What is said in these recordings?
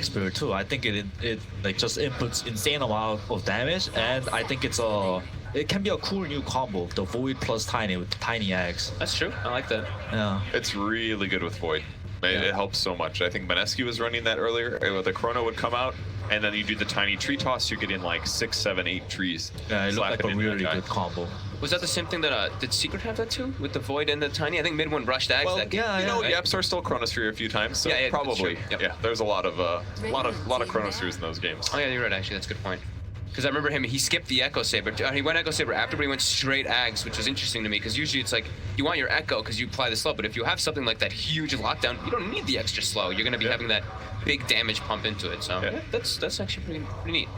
Spirit too. I think it like just inputs insane amount of damage, and I think it can be a cool new combo. The Void plus Tiny with Tiny Eggs. That's true. I like that. Yeah. It's really good with Void. It helps so much. I think Maneski was running that earlier. The Chrono would come out, and then you do the tiny tree toss. You get in like 6, 7, 8 trees. Yeah, it looked like a really good combo. Was that the same thing that did Secret have that too with the Void and the Tiny? I think Mid one rushed Ags that game. Yeah, you know, Yeps are still Chronosphere a few times, so probably. Yep. Yeah, there's a lot of Chronospheres in those games. Oh yeah, you're right. Actually, that's a good point. Because I remember him, he skipped the Echo Saber. He went Echo Saber after, but he went straight Ags, which was interesting to me, because usually it's like, you want your Echo because you apply the slow, but if you have something like that huge lockdown, you don't need the extra slow. You're going to be having that big damage pump into it, so that's actually pretty neat.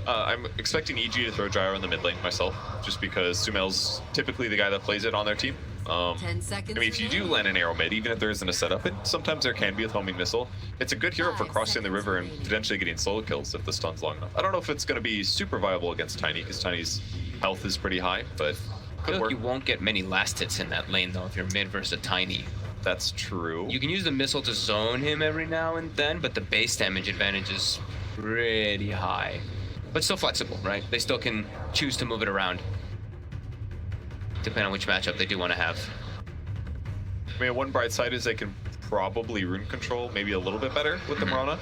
I'm expecting EG to throw Gyro in the mid lane myself, just because Sumail's typically the guy that plays it on their team. 10 seconds I mean, if you do land an arrow mid, even if there isn't a setup, sometimes there can be a homing missile. It's a good hero for crossing the river and potentially getting solo kills if the stun's long enough. I don't know if it's going to be super viable against Tiny, because Tiny's health is pretty high, but could work. You won't get many last hits in that lane, though, if you're mid versus a Tiny. That's true. You can use the missile to zone him every now and then, but the base damage advantage is pretty high. But still flexible, right? They still can choose to move it around, depending on which matchup they do want to have. I mean, one bright side is they can probably rune control maybe a little bit better with the Mirana.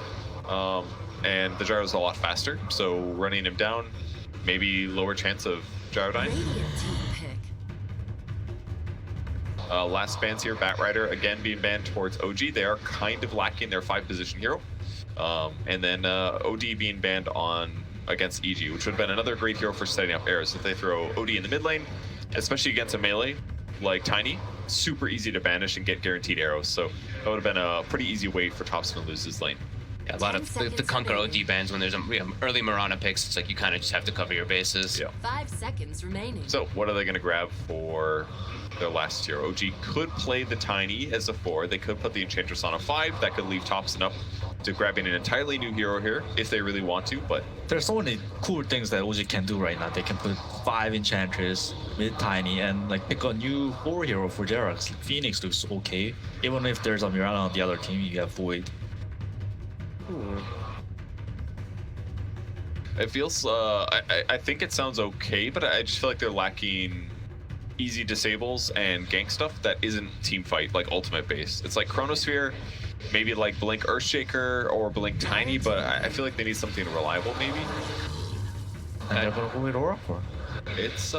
And the Gyro's a lot faster, so running him down, maybe lower chance of Gyro dying. Last bans here, Batrider again being banned towards OG. They are kind of lacking their 5-position hero. And then OD being banned against EG, which would have been another great hero for setting up arrows. If they throw OD in the mid lane, especially against a melee like Tiny, super easy to banish and get guaranteed arrows. So that would have been a pretty easy way for topson to lose his lane. Yeah, a lot of the Conquer OD bans when there's early Mirana picks, it's like you kind of just have to cover your bases. Yeah. 5 seconds remaining. So what are they going to grab for their last tier? OG could play the Tiny as a 4. They could put the Enchantress on a 5. That could leave topson up to grabbing an entirely new hero here if they really want to, but there's so many cool things that OG can do right now. They can put 5 Enchantress mid Tiny and like pick a new 4 hero for Jerax. Phoenix looks okay. Even if there's a Mirana on the other team, you have Void. It feels, I think it sounds okay, but I just feel like they're lacking easy disables and gank stuff that isn't team fight, like ultimate base. It's like Chronosphere, maybe like Blink Earthshaker or Blink Tiny, but I feel like they need something reliable maybe. And they're gonna go with Oracle. It's,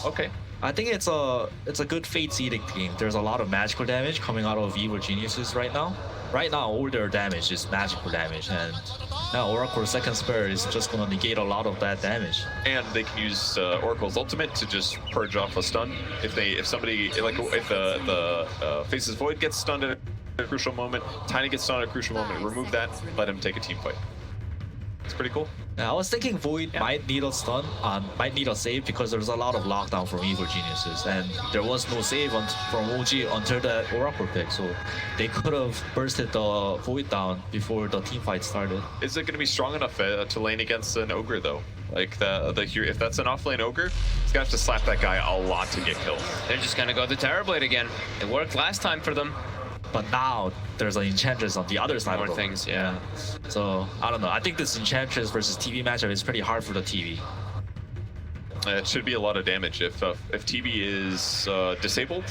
okay. I think it's a good Fate's Edict game. There's a lot of magical damage coming out of Evil Geniuses right now. Right now, all their damage is magical damage, and now Oracle's second spell is just gonna negate a lot of that damage. And they can use Oracle's ultimate to just purge off a stun. If somebody, like if the Faces Void gets stunned at a crucial moment, Tiny gets stunned at a crucial moment, remove that, let him take a team fight. It's pretty cool. Now, I was thinking Void might need a stun, might need a save, because there's a lot of lockdown from Evil Geniuses, and there was no save from OG until the Oracle pick, so they could have bursted the Void down before the team fight started. Is it going to be strong enough to lane against an Ogre though? Like if that's an offlane Ogre, it's gonna have to slap that guy a lot to get killed. They're just gonna go the Terrorblade again. It worked last time for them. But now there's an Enchantress on the other side More of the things, yeah. So I don't know. I think this Enchantress versus TV matchup is pretty hard for the TV. It should be a lot of damage. If TV is disabled,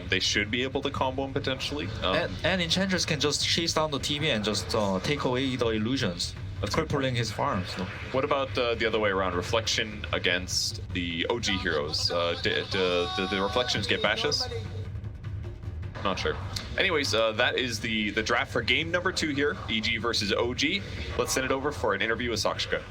they should be able to combo him potentially. And Enchantress can just chase down the TV and just take away the illusions, crippling his farm. So. What about the other way around? Reflection against the OG heroes. Do the Reflections get bashes? Not sure. Anyways, that is the draft for game number 2 here, EG versus OG. Let's send it over for an interview with Sakshika.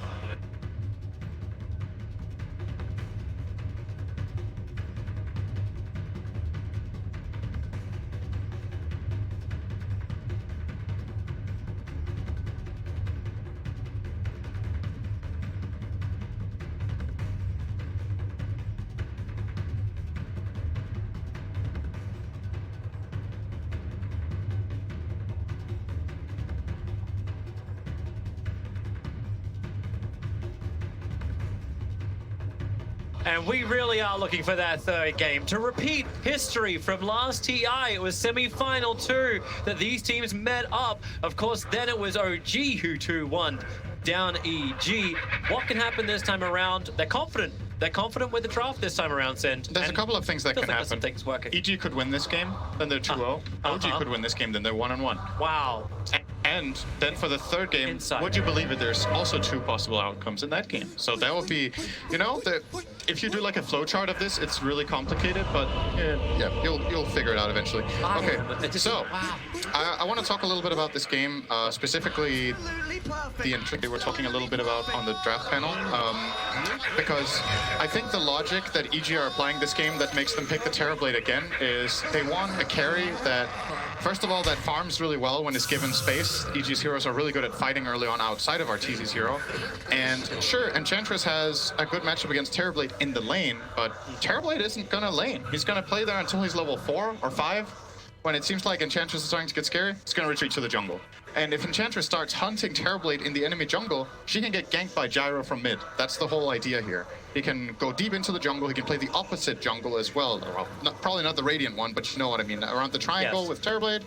And we really are looking for that third game to repeat history from last TI. It was semi-final 2 that these teams met up. Of course, then it was OG who 2-1 down EG. What can happen this time around? They're confident. They're confident with the draft this time around, Send. There's a couple of things that can happen. Some things working. EG could win this game, then they're 2-0. OG could win this game, then they're 1-1. Wow. And then for the third game, Inside. would you believe it, there's also 2 possible outcomes in that game. So that would be, you know, if you do like a flowchart of this, it's really complicated, but yeah, you'll figure it out eventually. Okay, so I want to talk a little bit about this game, specifically the intrigue they were talking a little bit about on the draft panel, because I think the logic that EG are applying this game that makes them pick the Terrorblade again is they want a carry that, first of all, that farms really well when it's given space. EG's heroes are really good at fighting early on outside of arteezy's hero. And sure, Enchantress has a good matchup against Terrorblade in the lane, but Terrorblade isn't gonna lane. He's gonna play there until he's level 4 or 5. When it seems like Enchantress is starting to get scary, it's gonna retreat to the jungle. And if Enchantress starts hunting Terrorblade in the enemy jungle, she can get ganked by Gyro from mid. That's the whole idea here. He can go deep into the jungle, he can play the opposite jungle as well. Probably not the Radiant one, but you know what I mean. Around the triangle with Terrorblade,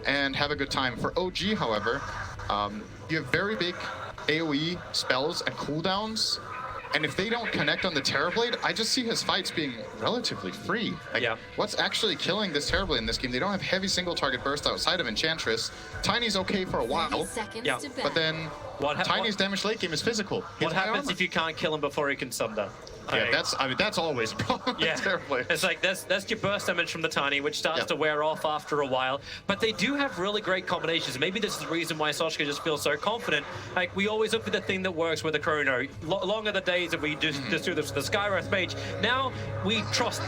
and have a good time. For OG, however, you have very big AoE spells and cooldowns. And if they don't connect on the Terrorblade, I just see his fights being relatively free. Like, what's actually killing this Terrorblade in this game? They don't have heavy single target burst outside of Enchantress. Tiny's okay for a while, but then Tiny's damage late game is physical. What happens if you can't kill him before he can sunder? Yeah, that's always a problem. Yeah, Terrorblade. it's like that's your burst damage from the Tiny, which starts to wear off after a while. But they do have really great combinations. Maybe this is the reason why Sochka just feels so confident. Like, we always look for the thing that works with the Chrono. Long are the days that we just do the Skywrath Mage. Now we toss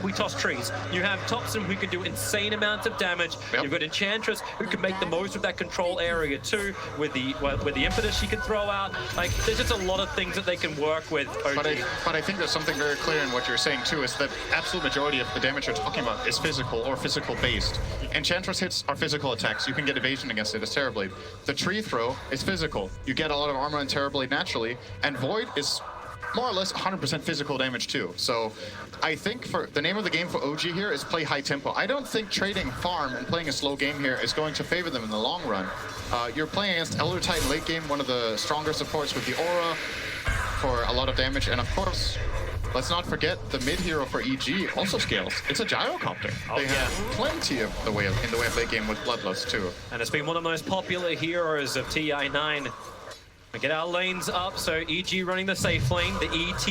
trees. You have Topson who can do insane amounts of damage. You've got Enchantress who can make the most of that control area too, with the impetus she can throw out. Like, there's just a lot of things that they can work with. But I think there's something very clear in what you're saying too, is that absolute majority of the damage you're talking about is physical or physical based. Enchantress hits are physical attacks. You can get evasion against it as Terrorblade. The tree throw is physical. You get a lot of armor on Terrorblade naturally, and Void is more or less 100% physical damage too. So I think for the name of the game for OG here is play high tempo. I don't think trading farm and playing a slow game here is going to favor them in the long run. You're playing against Elder Titan late game, one of the stronger supports with the aura for a lot of damage, and of course, let's not forget the mid hero for EG also scales. It's a gyrocopter. They have plenty of in the way of late game with Bloodlust too. And it's been one of the most popular heroes of TI9. We get our lanes up, so EG running the safe lane, the ET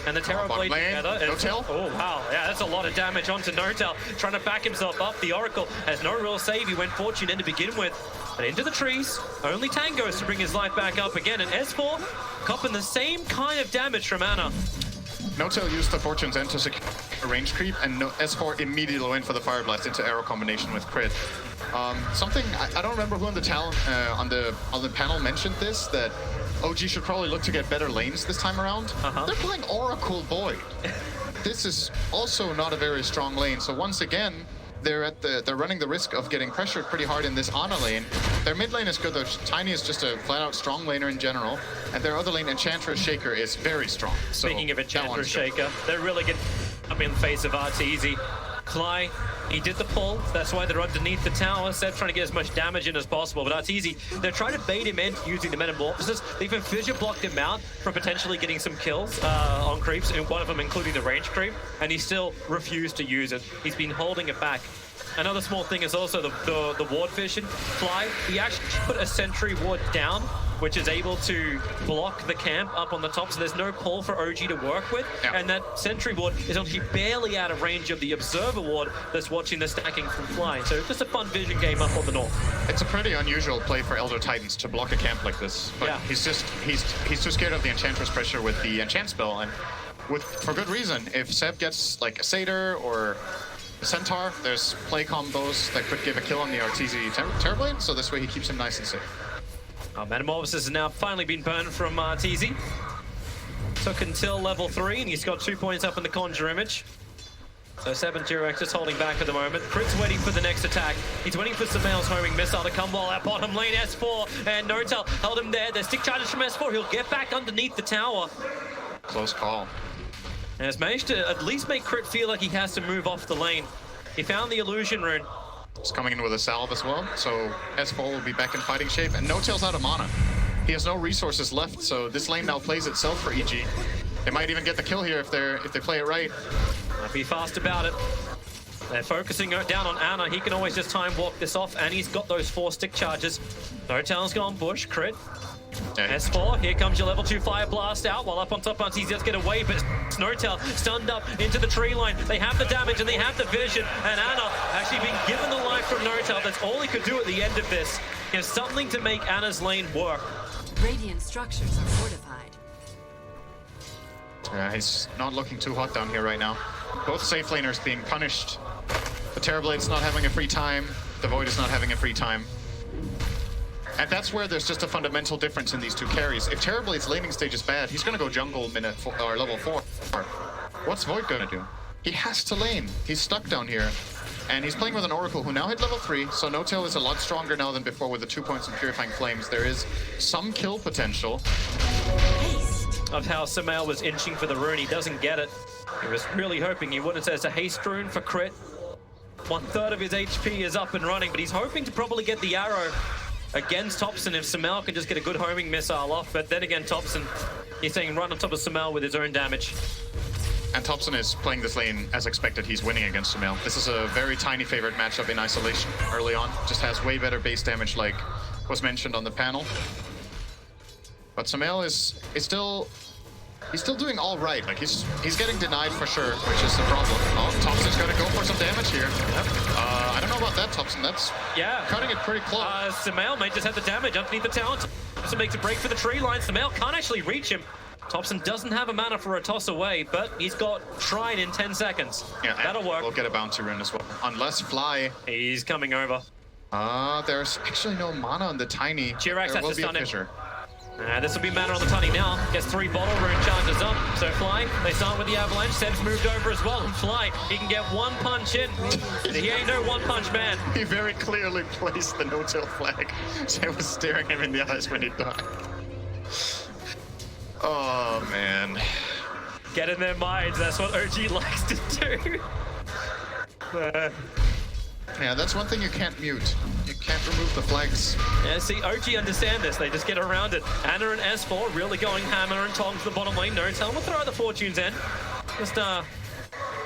and the Terrorblade together. Notel? Oh wow, yeah, that's a lot of damage onto Notel, trying to back himself up. The Oracle has no real save. He went Fortune in to begin with, but into the trees. Only Tango's to bring his life back up again, and S4 copping the same kind of damage from Ana. Notel used the Fortune's End to secure a range creep, and S4 immediately went for the Fire Blast into arrow combination with crit. Something I don't remember who on the panel mentioned this, that OG should probably look to get better lanes this time around. They're playing Oracle Void. This is also not a very strong lane. So once again, they're running the risk of getting pressured pretty hard in this Ana lane. Their mid lane is good. Their Tiny is just a flat-out strong laner in general, and their other lane, Enchantress Shaker, is very strong. Speaking of Enchantress Shaker, they're really good up in the face of arteezy. Cly, he did the pull, that's why they're underneath the tower. Seb trying to get as much damage in as possible, but arteezy, they're trying to bait him in using the Metamorphosis. They've even fissure blocked him out from potentially getting some kills on creeps, and one of them including the range creep, and he still refused to use it. He's been holding it back. Another small thing is also the ward vision. Fly, he actually put a sentry ward down, which is able to block the camp up on the top, so there's no pull for OG to work with, and that sentry ward is actually barely out of range of the observer ward that's watching the stacking from Fly. So just a fun vision game up on the north. It's a pretty unusual play for Elder Titans to block a camp like this, but he's too scared of the Enchantress pressure with the enchant spell, and for good reason. If Seb gets like a Satyr or a Centaur, there's play combos that could give a kill on the arteezy Terrorblade, so this way he keeps him nice and safe. Metamorphosis has now finally been burned from arteezy. Took until level 3, and he's got 2 points up in the Conjure image. So 7-2X just holding back at the moment. Crit's waiting for the next attack. He's waiting for Sumiya's homing missile to come while at bottom lane S4, and Notel held him there. There's stick charges from S4. He'll get back underneath the tower. Close call. And has managed to at least make Crit feel like he has to move off the lane. He found the illusion rune. He's coming in with a salve as well, so S4 will be back in fighting shape, and No-Tail's out of mana. He has no resources left, so this lane now plays itself for EG. They might even get the kill here if they play it right. Be fast about it. They're focusing down on Ana. He can always just time walk this off, and he's got those 4 stick charges. No-Tail's gone bush, Crit. Yeah. S4, here comes your level 2 Fire Blast out, while up on top, arteezy does get away, but No-Tail stunned up into the tree line. They have the damage and they have the vision, and Ana actually being given the life from No-Tail. That's all he could do at the end of this. He has something to make Ana's lane work. Radiant structures are fortified. Yeah, he's not looking too hot down here right now. Both safe laners being punished. The Terrorblade's not having a free time. The Void is not having a free time. And that's where there's just a fundamental difference in these two carries. If Terrorblade's laning stage is bad, he's gonna go jungle or level 4. What's Void gonna do? He has to lane. He's stuck down here. And he's playing with an Oracle who now hit level 3, so No-Tail is a lot stronger now than before with the 2 points in Purifying Flames. There is some kill potential. Of how sumiya was inching for the rune, he doesn't get it. He was really hoping he would. It says a haste rune for Crit. 1/3 of his HP is up and running, but he's hoping to probably get the arrow against topson if sumiya can just get a good homing missile off. But then again, topson, he's saying run on top of sumiya with his own damage. And topson is playing this lane as expected. He's winning against sumiya. This is a very tiny favorite matchup in isolation early on. Just has way better base damage like was mentioned on the panel. But sumiya is still... He's still doing all right. Like he's getting denied for sure, which is the problem. Oh, Topson's gonna go for some damage here. Yep. I don't know about that, Topson. That's cutting it pretty close. sumiya might just have the damage underneath the tower. Topson makes a break for the tree line. sumiya can't actually reach him. Topson doesn't have a mana for a toss away, but he's got Shrine in 10 seconds. Yeah, that'll work. We'll get a bounty rune as well. Unless Fly. He's coming over. There's actually no mana on the Tiny. Jirax has to stun him. Fissure. This will be mana on the Tunny now. Gets 3 bottle rune charges up. So Fly, they start with the Avalanche. Seb's moved over as well. And Fly, he can get 1 punch in. He ain't no 1-punch man. He very clearly placed the No-Tail flag. Seb was staring him in the eyes when he died. Oh, man. Get in their minds. That's what OG likes to do. Yeah, that's one thing you can't mute. You can't remove the flags. Yeah, see, OG understand this. They just get around it. Ana and S4 really going hammer and tongs to the bottom lane. No-Tail will throw the fortunes in. Just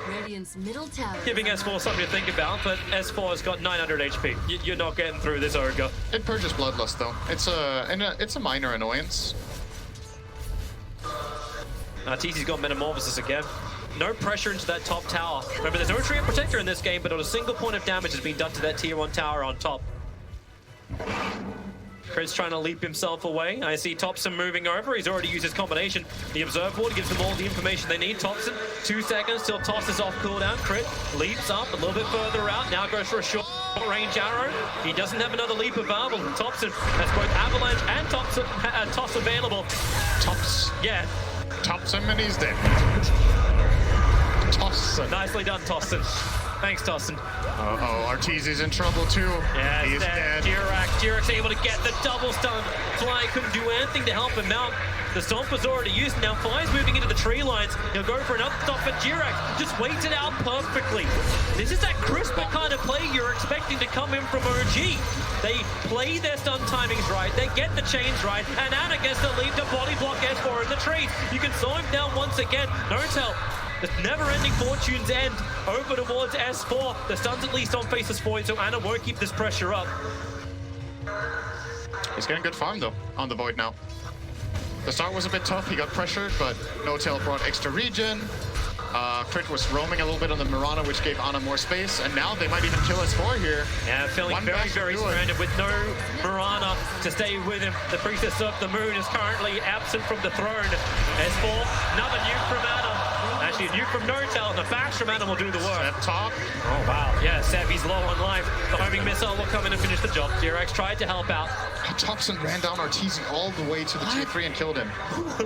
Radiant's middle tower. giving S4 something to think about, but S4 has got 900 HP. You're not getting through this ogre. It purges Bloodlust though. It's a minor annoyance. arteezy's got Metamorphosis again. No pressure into that top tower. Remember, there's no Treant Protector in this game, but not a single point of damage has been done to that tier 1 tower on top. Chris trying to leap himself away. I see Topson moving over. He's already used his combination. The Observe Ward gives them all the information they need. Topson, 2 seconds till Toss is off cooldown. Crit leaps up a little bit further out. Now goes for a short range arrow. He doesn't have another leap available. Topson has both Avalanche and Toss available. Tops. Yeah. Topson and he's dead. Topson. Nicely done, Topson. Thanks, Topson. Uh-oh, Arteezy's in trouble too. Yeah, he's dead. Jirax able to get the double stun. Fly couldn't do anything to help him out. The stomp was already used. Now Fly's moving into the tree lines. He'll go for another stop, but Jirax just waits it out perfectly. This is that crisper kind of play you're expecting to come in from OG. They play their stun timings right, they get the chains right, and Ana gets the lead to body block S4 in the trees. You can slow him down once again. No-Tail. The never-ending fortunes end over towards S4. The stun's at least on faces forward, so Ana won't keep this pressure up. He's getting good farm though on the Void now. The start was a bit tough, he got pressured, but No-Tail brought extra regen. Crit was roaming a little bit on the Mirana, which gave Ana more space, and now they might even kill S4 here. Yeah, feeling very stranded with no Mirana to stay with him. The Priestess of the Moon is currently absent from the throne. S4, another nuke from Ana. Actually, a nuke from No-Tail, and the flash from Ana will do the work. Seb top. Oh, wow. Yeah, Seb, he's low on life. The homing missile will come in and finish the job. Jirax tried to help out. Topson ran down Arteezy all the way to the tier 3 and killed him.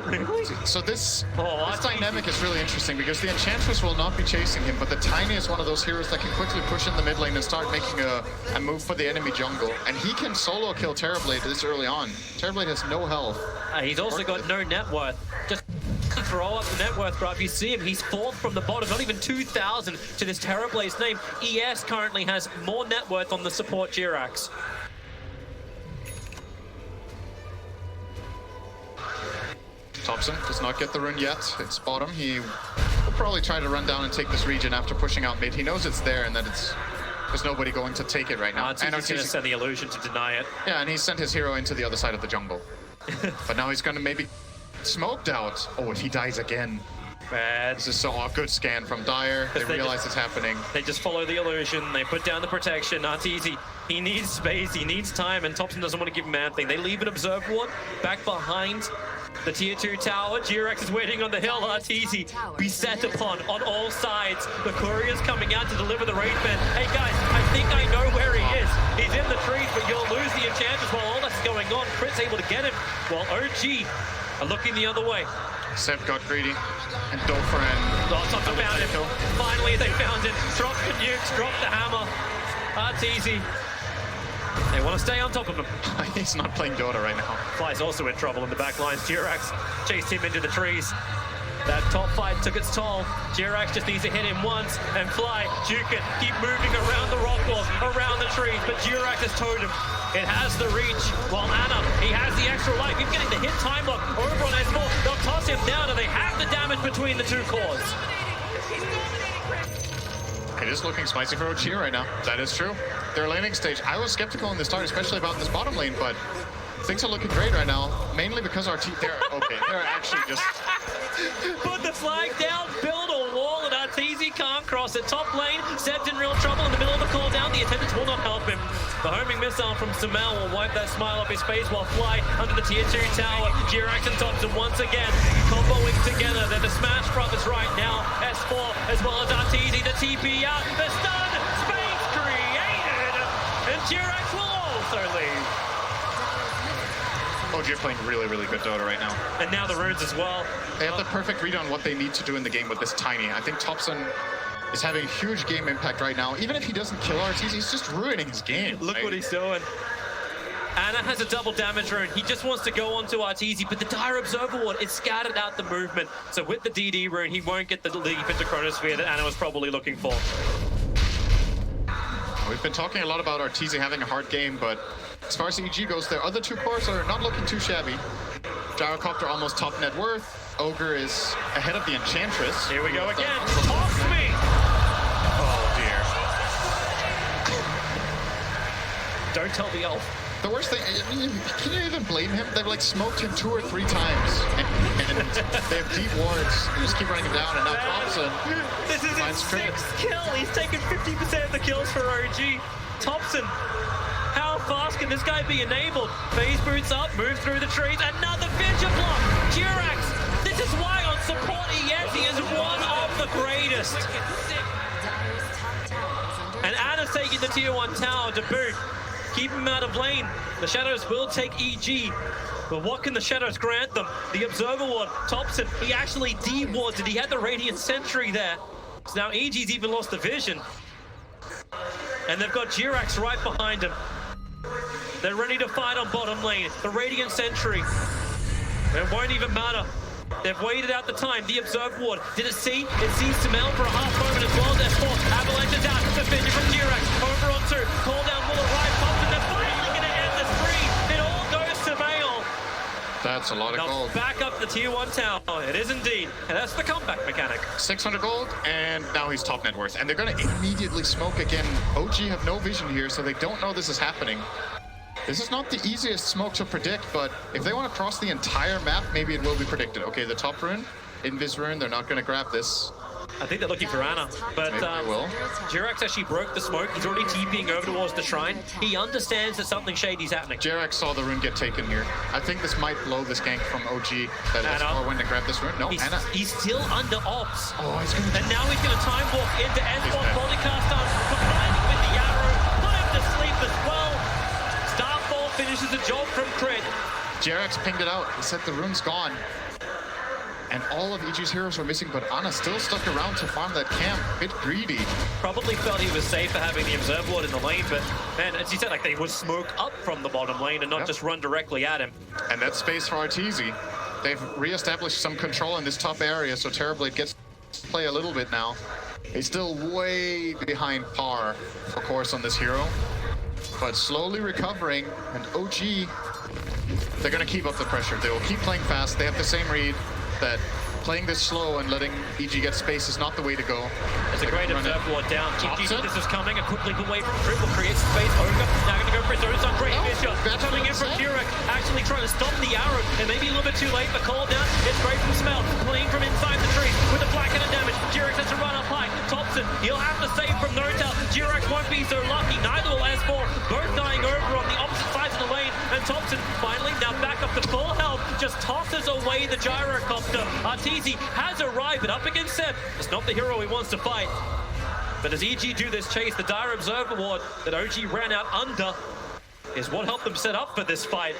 Really? So this Arteezy. dynamic is really interesting because the Enchantress will not be chasing him, but the Tiny is one of those heroes that can quickly push in the mid lane and start making a move for the enemy jungle. And he can solo kill Terrorblade this early on. Terrorblade has no health. He's also got no net worth. Just throw up the net worth graph. You see him, he's fourth from the bottom, not even 2,000 to this Terrorblaze name. ES currently has more net worth on the support Jirax. Topson does not get the rune yet. It's bottom. He will probably try to run down and take this region after pushing out mid. He knows it's there and that there's nobody going to take it right now. And he's going to send the illusion to deny it. Yeah, and he sent his hero into the other side of the jungle. But now he's going to maybe smoked out. Oh, if he dies again. Bad. This is so good scan from Dire. They realize it's happening. They just follow the illusion. They put down the protection. Arteezy, he needs space. He needs time. And Topson doesn't want to give him anything. They leave an Observe Ward back behind the tier 2 tower. Jirax is waiting on the hill. Arteezy be set upon on all sides. The courier's coming out to deliver the raid man. Hey guys, I think I know where he is. He's in the trees, but you'll lose the enchanters while all that's going on. Crit's able to get him, while OG are looking the other way. Seb got greedy, and Dofer and Topson found him. Finally, they found him. Drop the nukes, drop the hammer. Arteezy. They want to stay on top of him. He's not playing Dota right now. Fly's also in trouble in the back lines. Jirax chased him into the trees. That top fight took its toll. Jirax just needs to hit him once, and Fly, Jukin, keep moving around the rock walls, around the trees, but Jirax has towed him. It has the reach, while Ana, he has the extra life. He's getting the hit time lock over on S4. They'll toss him down, and they have the damage between the two cores. It is looking spicy for OG right now. That is true. Their laning stage, I was skeptical in the start, especially about this bottom lane, but things are looking great right now, mainly because our team, they're actually just... Put the flag down, build a wall, and Arteezy can't cross it. Top lane, Seb's in real trouble in the middle of the call down. The attendants will not help him. The homing missile from Sumiya will wipe that smile off his face while Fly under the tier 2 tower. Jirax and Topson once again comboing together. They're the Smash Brothers right now. S4 as well as Arteezy, the TP out, the stun, space created, and Jirax will also leave. OG are playing really, really good Dota right now. And now the runes as well. They have the perfect read on what they need to do in the game with this tiny. I think Topson is having a huge game impact right now. Even if he doesn't kill Arteezy, he's just ruining his game. Look what he's doing. Ana has a double damage rune. He just wants to go onto Arteezy, but the Dire Observer Ward, it scattered out the movement. So with the DD rune, he won't get the leap into Chronosphere that Ana was probably looking for. We've been talking a lot about Arteezy having a hard game, but as far as EG goes, their other two cores are not looking too shabby. Gyrocopter almost top net worth. Ogre is ahead of the Enchantress. Here we go again. Toss me! Oh dear. Don't tell the elf. The worst thing, can you even blame him? They've like smoked him 2 or 3 times, and they have deep wards. They just keep running him down, and now Topson. This is his 6th kill. He's taken 50% of the kills for OG. Topson. How fast can this guy be enabled? Phase boots up, moves through the trees, another vision block! Jirax, this is why on support ES he is one of the greatest. And Ana's taking the tier 1 tower to boot. Keep him out of lane. The Shadows will take EG. But what can the Shadows grant them? The Observer Ward, Topson, he actually de-warded. He had the Radiant Sentry there. So now EG's even lost the vision. And they've got Jirax right behind him. They're ready to fight on bottom lane. The Radiant Sentry. It won't even matter. They've waited out the time. The Observe Ward. Did it see? It sees Sumiya for a half moment as well. There's 4. Avalanche is out. The vision from Jirax. Over on 2. Call down will arrive. Topson, they're finally going to end the spree. It all goes to Veil. That's a lot of gold. Back up the tier 1 tower. It is indeed. And that's the comeback mechanic. 600 gold, and now he's top net worth. And they're going to immediately smoke again. OG have no vision here, so they don't know this is happening. This is not the easiest smoke to predict, but if they want to cross the entire map, maybe it will be predicted. Okay, the top rune, Invis rune, they're not going to grab this. I think they're looking for Ana, but Jirax actually broke the smoke. He's already TPing over towards the shrine. He understands that something shady's happening. Jirax saw the rune get taken here. I think this might blow this gank from OG. That S4 went to grab this rune. No, Ana. He's still under ops. Oh, he's going to... And now he's going to time walk into S4. Bodycast down, combining with the arrow. Put him to sleep as well. Starfall finishes the job from Crit. Jirax pinged it out. He said the rune's gone. And all of EG's heroes were missing, but Ana still stuck around to farm that camp. A bit greedy. Probably felt he was safe for having the Observe Ward in the lane, but man, as you said, like they would smoke up from the bottom lane and not just run directly at him. And that's space for Arteezy. They've re-established some control in this top area, so Terrorblade gets to play a little bit now. He's still way behind par, of course, on this hero, but slowly recovering. And OG, they're going to keep up the pressure. They will keep playing fast. They have the same read that playing this slow and letting EG get space is not the way to go. There's a great observer ward down. EG, Topson. this is coming. A quick leap away from Triple creates space. Ogre now going to go for his own son. Great vision. Coming in from Jurek, actually trying to stop the arrow. It may be a little bit too late, but call down. It's great from Smell. Playing from inside the tree with the black and damage. Jurek has to run up high. Topson, he'll have to save from Notel. Jurek won't be so lucky. Neither will S4. Both dying over on the opposite sides of the lane. And Topson finally now back up to full health. Just tosses away the gyrocopter. Arteezy has arrived, but up against Seb. It's not the hero he wants to fight. But as EG do this chase, the dire observer ward that OG ran out under is what helped them set up for this fight.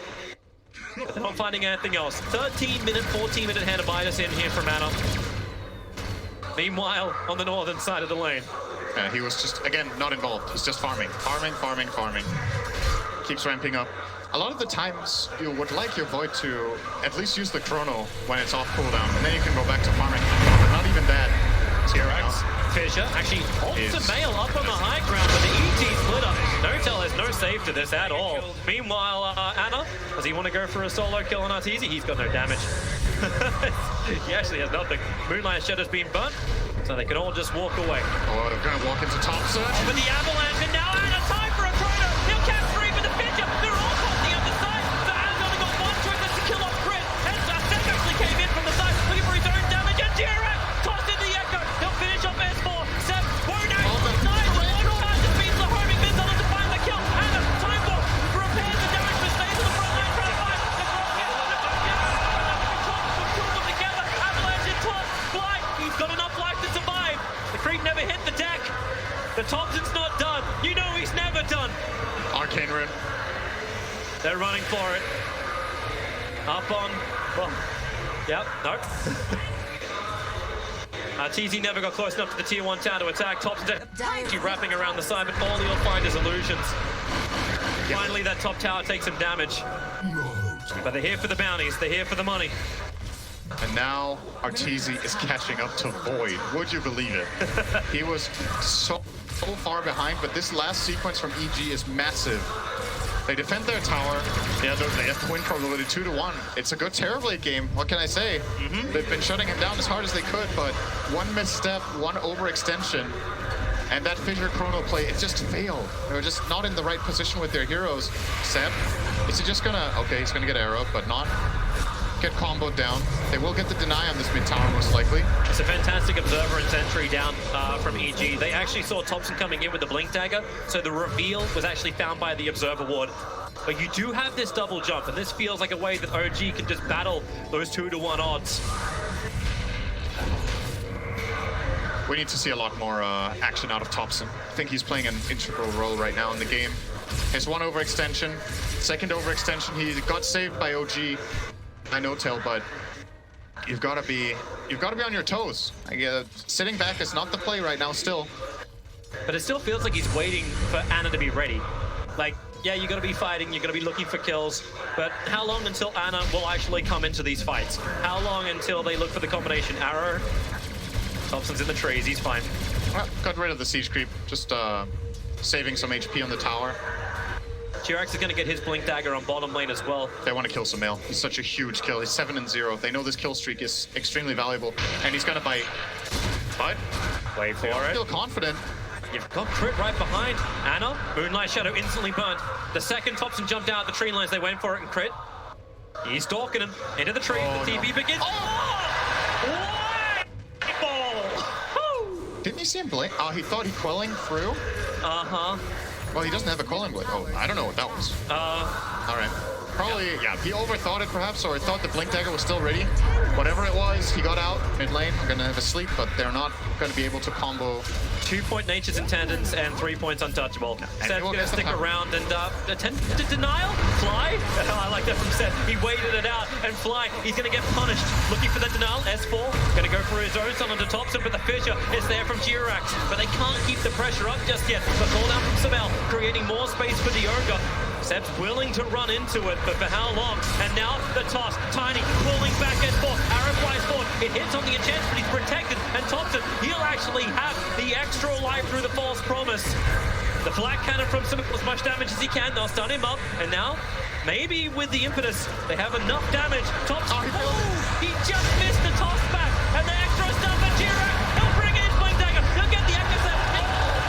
But they're not finding anything else. 13-minute, 14-minute hand of Vitus in here from Anna. Meanwhile, on the northern side of the lane. Yeah, he was just, again, not involved. He's just farming. Farming. Keeps ramping up. A lot of the times, you would like your Void to at least use the Chrono when it's off cooldown, and then you can go back to farming. But not even that. T-Rex, Fisher, actually holds a mail up on the high ground, but the ET splitter. Notel has no save to this at all. Meanwhile, Anna, does he want to go for a solo kill on Arteezy? He's got no damage. He actually has nothing. Moonlight Shadow's been burnt, so they can all just walk away. Oh, they're going to walk into topson. Over the avalanche, and now Anna, time for a Chrono. He'll catch three for the Fisher. They're all caught the other side. So Anna's only got one choice, that's to kill off Crit. And Seth actually came in from the side, looking for his own damage. And Jira tossed in the Echo. He'll finish off S4. Seth won't actually die. The one charge has been the homing missile to find the kill. Anna, time for repairs the damage, but stays on the front line, trying to fight. He's got enough life to survive. The creep never hit the deck. The Topson's not done. You know he's never done. Arcane Rune. They're running for it. Up on, well, yep, nope. TZ never got close enough to the tier 1 tower to attack. Topson keep wrapping around the side, but all he'll find is illusions. Finally, that top tower takes some damage. But they're here for the bounties. They're here for the money. And now Arteezy is catching up to Void. Would you believe it? He was so far behind, but this last sequence from EG is massive. They defend their tower. Yeah, they have twin probability 2-1. It's a good Terrorblade game. What can I say? They've been shutting him down as hard as they could, but one misstep, one overextension, and that Fissure Chrono play, it just failed. They were just not in the right position with their heroes. Seb, is he just gonna, okay, he's gonna get arrowed, but not get comboed down. They will get the deny on this mid tower most likely. It's a fantastic observer and sentry down from EG. They actually saw Topson coming in with the blink dagger, so the reveal was actually found by the observer ward. But you do have this double jump, and this feels like a way that OG can just battle those 2-1 odds. We need to see a lot more action out of Topson. I think he's playing an integral role right now in the game. His one overextension, second overextension, he got saved by OG. I know, Tail, but you've got to be on your toes. Sitting back is not the play right now still. But it still feels like he's waiting for Anna to be ready. Like, yeah, you got to be fighting, you're going to be looking for kills, but how long until Anna will actually come into these fights? How long until they look for the combination arrow? Topson's in the trees, he's fine. Well, got rid of the siege creep, just saving some HP on the tower. T-Rex is going to get his blink dagger on bottom lane as well. They want to kill Sumiya. He's such a huge kill. He's 7-0. They know this kill streak is extremely valuable, and he's going to bite. But wait for it. Feel confident. You've got Crit right behind. Anna, Moonlight Shadow instantly burnt. The second Topson jumped out the tree lines, they went for it, and Crit. He's stalking him into the tree. The TP begins. Oh! Ball! Didn't you see him blink? Oh, he thought he quelling through? Uh-huh. Well, he doesn't have a quelling blade. Oh, I don't know what that was. All right. Probably, yeah, he overthought it perhaps, or thought the blink dagger was still ready. Whatever it was, he got out mid lane. I'm gonna have a sleep, but they're not gonna be able to combo. 2-point Nature's Intendants and 3 points Untouchable. And Seth's gonna stick around and attempt to denial. Fly. I like that from Seth. He waited it out and Fly. He's gonna get punished. Looking for the denial. S4 gonna go for his own son onto Topson, but the Fissure is there from Jirax. But they can't keep the pressure up just yet. The call down from Sabel, creating more space for the Ogre. Seb's willing to run into it, but for how long? And now the toss, Tiny pulling back and forth, arrow flies forward, it hits on the enchant, but he's protected, and Topson, he'll actually have the extra life through the false promise. The flat cannon from Sumiya as much damage as he can, they'll stun him up, and now, maybe with the impetus, they have enough damage. Topson, he just missed the toss back, and the extra stun for Jirak, he'll bring in his Blink Dagger, he'll get the echo set,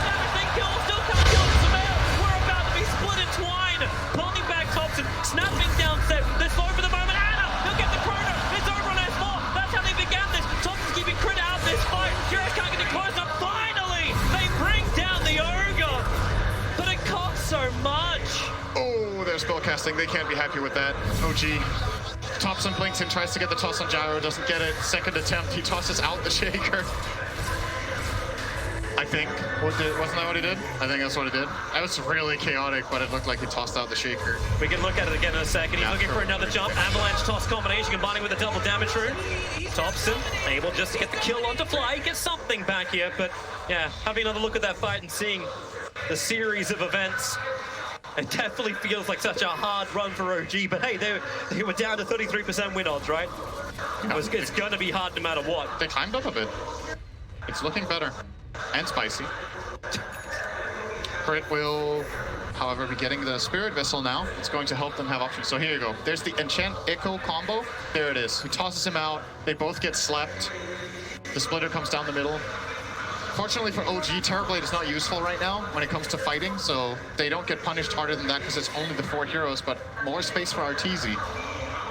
damage they kill, still can't kill Sumiya, we're about to be split in twine, pulling back Topson, snapping down Seb, they're slow for the moment, Anna, he'll get the chrono, it's over on S4, that's how they began this, Topson's keeping crit out of this fight, Jirak can't get it close up, finally, they bring down the Ogre, but it costs so much. Oh, they're spellcasting. They can't be happy with that. OG. Topson blinks and tries to get the toss on Gyro. Doesn't get it. Second attempt. He tosses out the Shaker. I think. Wasn't that what he did? I think that's what he did. That was really chaotic, but it looked like he tossed out the Shaker. We can look at it again in a second. He's looking for another jump. Avalanche toss combination combining with a double damage rune. Topson able just to get the kill onto Fly. Get something back here, but yeah, having another look at that fight and seeing the series of events, it definitely feels like such a hard run for OG, but hey, they were down to 33% win odds, right? It's going to be hard no matter what. They climbed up a bit. It's looking better. And spicy. Crit will, however, be getting the Spirit Vessel now. It's going to help them have options. So here you go. There's the Enchant Echo combo. There it is. He tosses him out. They both get slept. The splitter comes down the middle. Fortunately for OG, Terrorblade is not useful right now when it comes to fighting, so they don't get punished harder than that because it's only the 4 heroes, but more space for Arteezy.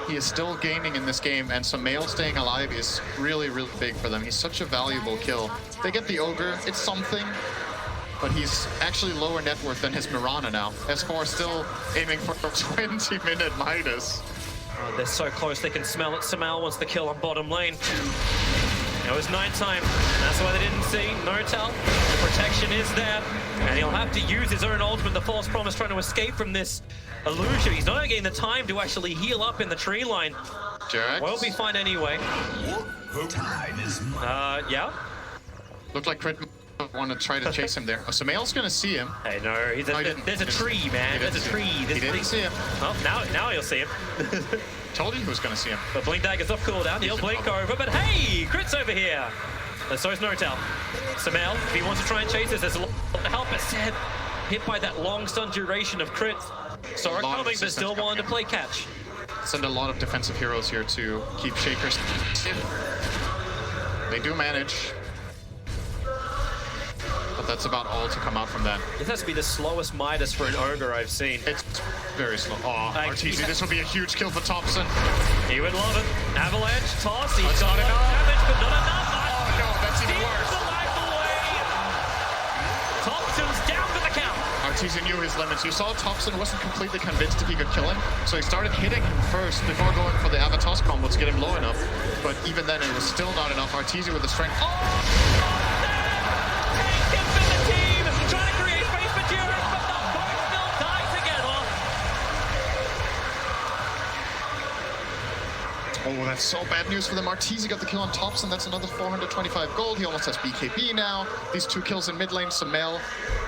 He is still gaining in this game, and Sumiya staying alive is really, really big for them. He's such a valuable kill. They get the Ogre, it's something, but he's actually lower net worth than his Mirana now. S4 still aiming for a 20-minute Midas. Oh, they're so close, they can smell it. Sumiya wants the kill on bottom lane. It was nighttime, that's why they didn't see Notel. The protection is there, and he'll have to use his own ultimate, the false promise, trying to escape from this illusion. He's not getting the time to actually heal up in the tree line. Jax. Will be fine anyway. Yeah. Looked like Crit want to try to chase him there. Oh, Sumiya's gonna see him. Hey, no, there's a tree, man. There's a tree. He didn't see him. Oh, now he'll see him. Told you he was gonna see him. But Blink Dagger's off cooldown. He'll blink over, but hey, Crit's over here. And so is Notel. Sumiya, if he wants to try and chase this, there's a lot to help. But Seb hit by that long stun duration of Crit. Sora coming, but still wanting to play catch. Send a lot of defensive heroes here to keep Shakers. They do manage. But that's about all to come out from that. This has to be the slowest Midas for an Ogre I've seen. It's very slow. Oh, Arteezy, this will be a huge kill for Topson. He would love it. Avalanche, toss, he's not got enough. damage, but not enough. Oh no, that's even worse. The life away. Topson's down for the count. Arteezy knew his limits. You saw Topson wasn't completely convinced if he could kill him, so he started hitting him first before going for the Avatos combo to get him low enough. But even then, it was still not enough. Arteezy with the strength. Oh! Trying to create space for Jirak, but the both still die together. Oh, that's so bad news for them. Arteezy got the kill on Topson. That's another 425 gold. He almost has BKB now. These 2 kills in mid lane, Sumiya.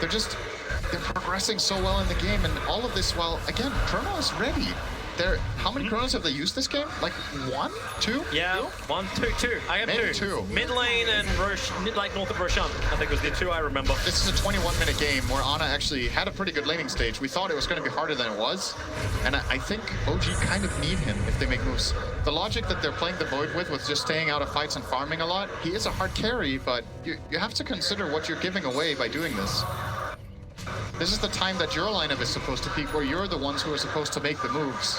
They're progressing so well in the game, and all of this while, again, Chrono is ready. How many Chronos have they used this game? Like 1? 2? Yeah, 1, 2, 2. I have Maybe 2. 2. Mid lane and like north of Roshan. I think was the 2 I remember. This is a 21-minute game where Ana actually had a pretty good laning stage. We thought it was going to be harder than it was, and I think OG kind of need him if they make moves. The logic that they're playing the Void with just staying out of fights and farming a lot, he is a hard carry, but you have to consider what you're giving away by doing this. This is the time that your lineup is supposed to peak, where you're the ones who are supposed to make the moves.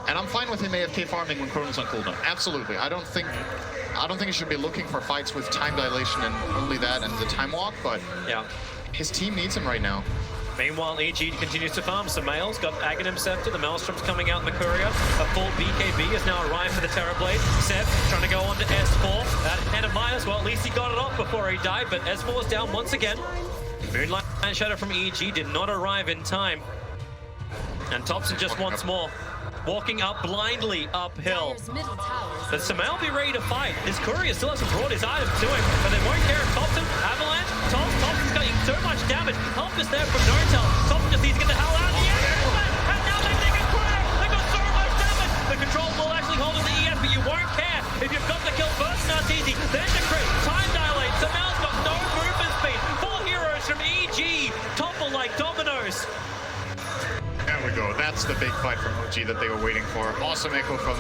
And I'm fine with him AFK farming when Chrono's on cooldown. Absolutely. I don't think he should be looking for fights with time dilation and only that and the time walk, but yeah, his team needs him right now. Meanwhile, EG continues to farm. Sumiya's got Aghanim Scepter, the Maelstrom's coming out in the courier. A full BKB has now arrived for the Terrorblade. Seb trying to go on to S4. And a Midas, well, at least he got it off before he died, but S4 is down once again. Moonlight Shadow from EG did not arrive in time. And Topson just wants more. Walking up blindly uphill. But Sumiya will be ready to fight. His courier still hasn't brought his items to him, but they won't care if Topson, Avalanche, Topson's got so much damage. Help is there from Notel. Topson just needs to get the hell out of the air. And fight from OG that they were waiting for. Awesome echo from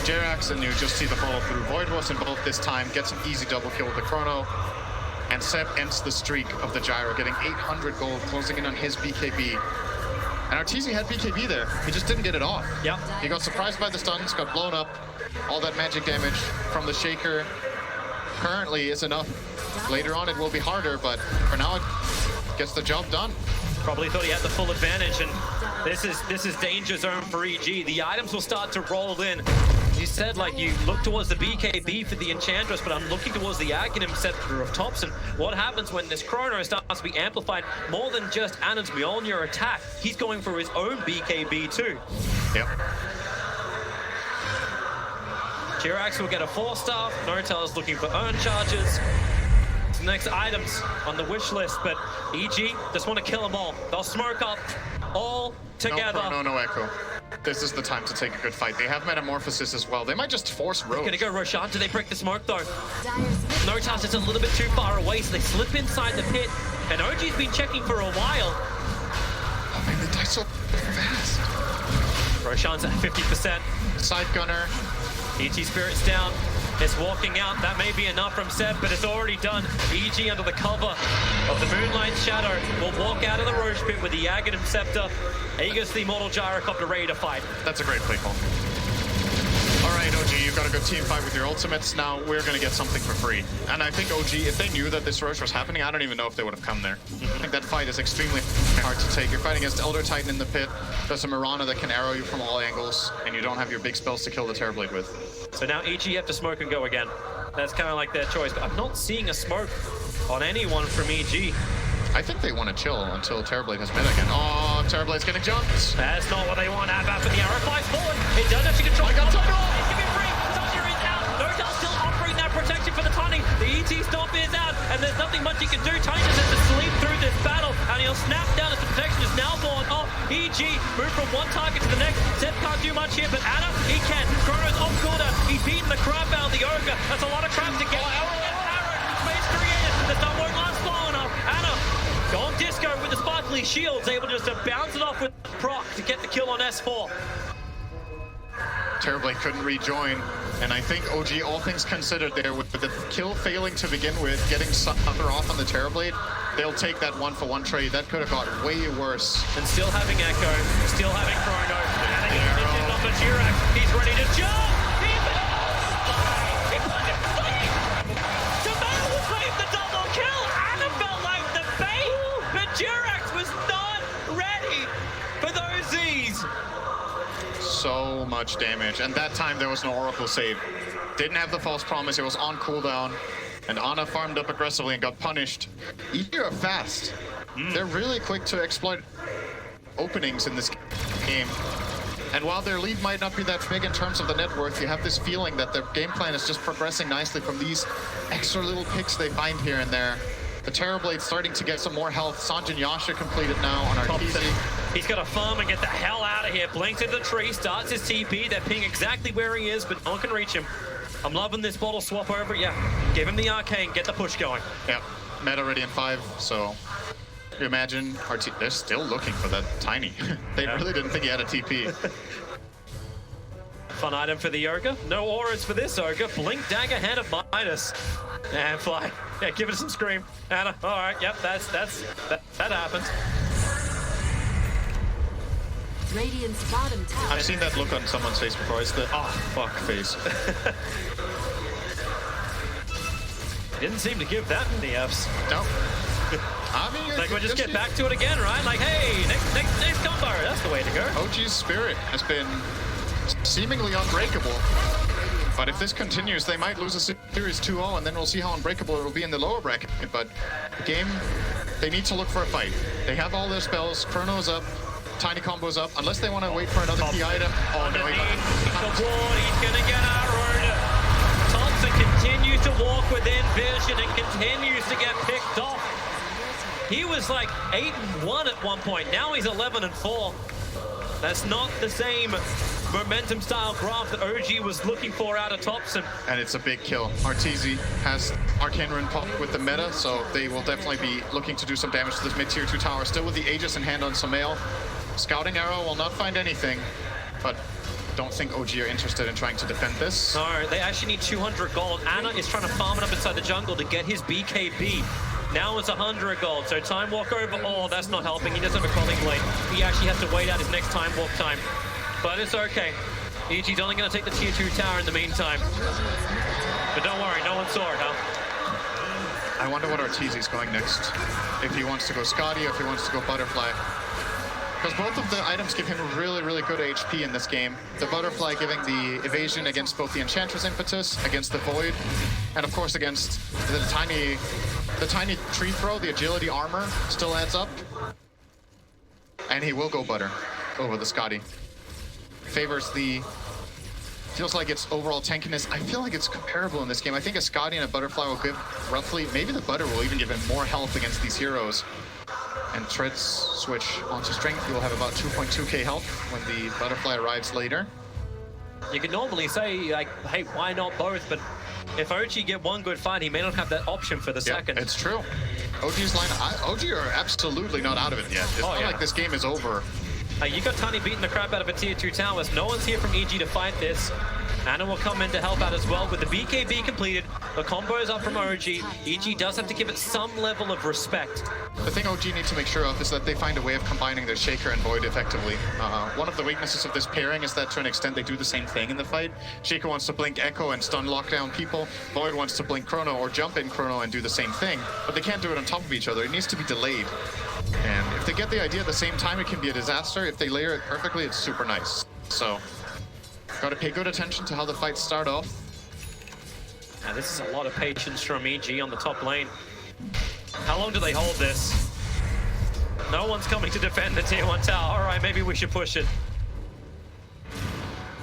Jerax, and you just see the follow through. Void was involved this time, gets an easy double kill with the chrono, and Seb ends the streak of the Gyro, getting 800 gold, closing in on his BKB. And arteezy had BKB there, he just didn't get it off. Yep. He got surprised by the stuns, got blown up. All that magic damage from the Shaker currently is enough. Later on it will be harder, but for now it gets the job done. Probably thought he had the full advantage, and this is danger zone for EG. The items will start to roll in. You said, like, you look towards the BKB for the Enchantress, but I'm looking towards the Aghanim Scepter of Topson. What happens when this Chrono starts to be amplified more than just Anand's Mjolnir attack? He's going for his own BKB too. Yep. Jirax will get a 4-star. Notel's looking for urn charges. The next items on the wish list, but EG just want to kill them all. They'll smoke up all together. No Chrono, no Echo. This is the time to take a good fight. They have Metamorphosis as well. They might just force Roche. Gonna go Roshan. Do they break the smoke though? Notel's just a little bit too far away, so they slip inside the pit. And OG's been checking for a while. Oh man, they die so fast. Roshan's at 50%. Side gunner. EG Spirit's down. It's walking out. That may be enough from Seb, but it's already done. EG under the cover of the Moonlight Shadow will walk out of the Roche pit with the Aghanim Scepter. Aegis, the Immortal Gyrocopter, ready to fight. That's a great play call. All right, OG, you've got a good team fight with your ultimates. Now we're going to get something for free. And I think OG, if they knew that this Roche was happening, I don't even know if they would have come there. I think that fight is extremely hard to take. You're fighting against Elder Titan in the pit. There's a Mirana that can arrow you from all angles, and you don't have your big spells to kill the Terrorblade with. So now EG have to smoke and go again. That's kind of like their choice. But I'm not seeing a smoke on anyone from EG. I think they want to chill until Terrorblade has mid again. Oh, Terrorblade's getting jumped. That's not what they want. Abed Mid, the arrow flies forward. It does actually control. I got It Thunder! can be free. Thunder is out. Notel's still offering that protection for the Tiny. The ET Stomp is out, and there's nothing much he can do. Tiny just has to sleep through this battle, and he'll snap down as the protection is now born off. EG move from one target to the next. Seb can't do much here, but Anna, he can. Chrono's off cooldown. He's beaten the crap out of the Ogre. That's a lot of crap to get. Arrow, space created. The stun won't last long enough. Anna, gone disco with the sparkly shields, able just to bounce it off with proc to get the kill on S4. Terrorblade couldn't rejoin, and I think OG, all things considered there, with the kill failing to begin with, getting Sunder off on the Terrorblade, they'll take that 1-for-1 trade. That could have got way worse. And still having Echo, still having Chrono, adding ignition on the Jirax. He's ready to jump! He put it free! Jamel will claim the double kill! Anna felt like the bait, but Jirax was not ready for those Z's. So much damage, and that time there was no Oracle save. Didn't have the false promise, it was on cooldown, and Ana farmed up aggressively and got punished. EG are fast. They're really quick to exploit openings in this game. And while their lead might not be that big in terms of the net worth, you have this feeling that their game plan is just progressing nicely from these extra little picks they find here and there. The Terrorblade's starting to get some more health. Sanjin Yasha completed now on arteezy. He's got to farm and get the hell out of here. Blinks into the tree, starts his TP. They're ping exactly where he is, but no one can reach him. I'm loving this bottle swap over. Yeah, give him the arcane, get the push going. Yep, meta ready in 5, so you imagine they're still looking for that Tiny. They really didn't think he had a TP. Fun item for the Ogre. No auras for this Ogre. Blink Dagger, Hand of Midas. And fly. Yeah, give it some scream. Anna, all right, yep, that happens. Radiant's bottom tower. I've seen that look on someone's face before. It's the oh fuck face. Didn't seem to give that many Fs. No. I mean, like, we'll just get back to it again, right? Like, hey, next combo. That's the way to go. OG's spirit has been seemingly unbreakable. But if this continues, they might lose a series 2-0, and then we'll see how unbreakable it will be in the lower bracket. But the game, they need to look for a fight. They have all their spells. Chrono's up. Tiny combo's up. Unless they want to wait for another key item. Oh no, he got the ward. He's gonna get arrowed. Thompson continues to walk within vision and continues to get picked off. He was like 8-1 at one point. Now he's 11-4. That's not the same momentum style graph that OG was looking for out of Topson. And it's a big kill. Arteezy has Arcane Rune pop with the meta, so they will definitely be looking to do some damage to this mid-tier 2 tower. Still with the Aegis in hand on Sumiya. Scouting arrow will not find anything, but don't think OG are interested in trying to defend this. No, they actually need 200 gold. Ana is trying to farm it up inside the jungle to get his BKB. Now it's 100 gold, so time walk over. Oh, that's not helping. He doesn't have a crawling blade. He actually has to wait out his next time walk time. But it's okay. EG's only going to take the tier 2 tower in the meantime. But don't worry, no one saw it, huh? I wonder what arteezy's going next. If he wants to go Scotty or if he wants to go Butterfly. Because both of the items give him really, really good HP in this game. The Butterfly giving the evasion against both the Enchantress Impetus, against the Void, and of course against the tiny tree throw, the agility armor still adds up. And he will go Butter over the Scotty. Favors the... Feels like its overall tankiness. I feel like it's comparable in this game. I think a Scotty and a Butterfly will give roughly... Maybe the Butter will even give him more health against these heroes. And Treads switch onto Strength. He will have about 2.2k health when the Butterfly arrives later. You could normally say, like, hey, why not both? But if OG get one good fight, he may not have that option for the second. It's true. OG's line... OG are absolutely not out of it yet. It's not like this game is over. You got Tiny beating the crap out of a tier 2 towers. No one's here from EG to fight this. Ana will come in to help out as well with the BKB completed. The combo is up from OG. EG does have to give it some level of respect. The thing OG need to make sure of is that they find a way of combining their Shaker and Void effectively. One of the weaknesses of this pairing is that to an extent they do the same thing in the fight. Shaker wants to blink Echo and stun lockdown people. Void wants to blink Chrono or jump in Chrono and do the same thing. But they can't do it on top of each other. It needs to be delayed. And if they get the idea at the same time, it can be a disaster. If they layer it perfectly, it's super nice. So, gotta pay good attention to how the fights start off. Now, this is a lot of patience from EG on the top lane. How long do they hold this? No one's coming to defend the tier 1 tower. All right, maybe we should push it.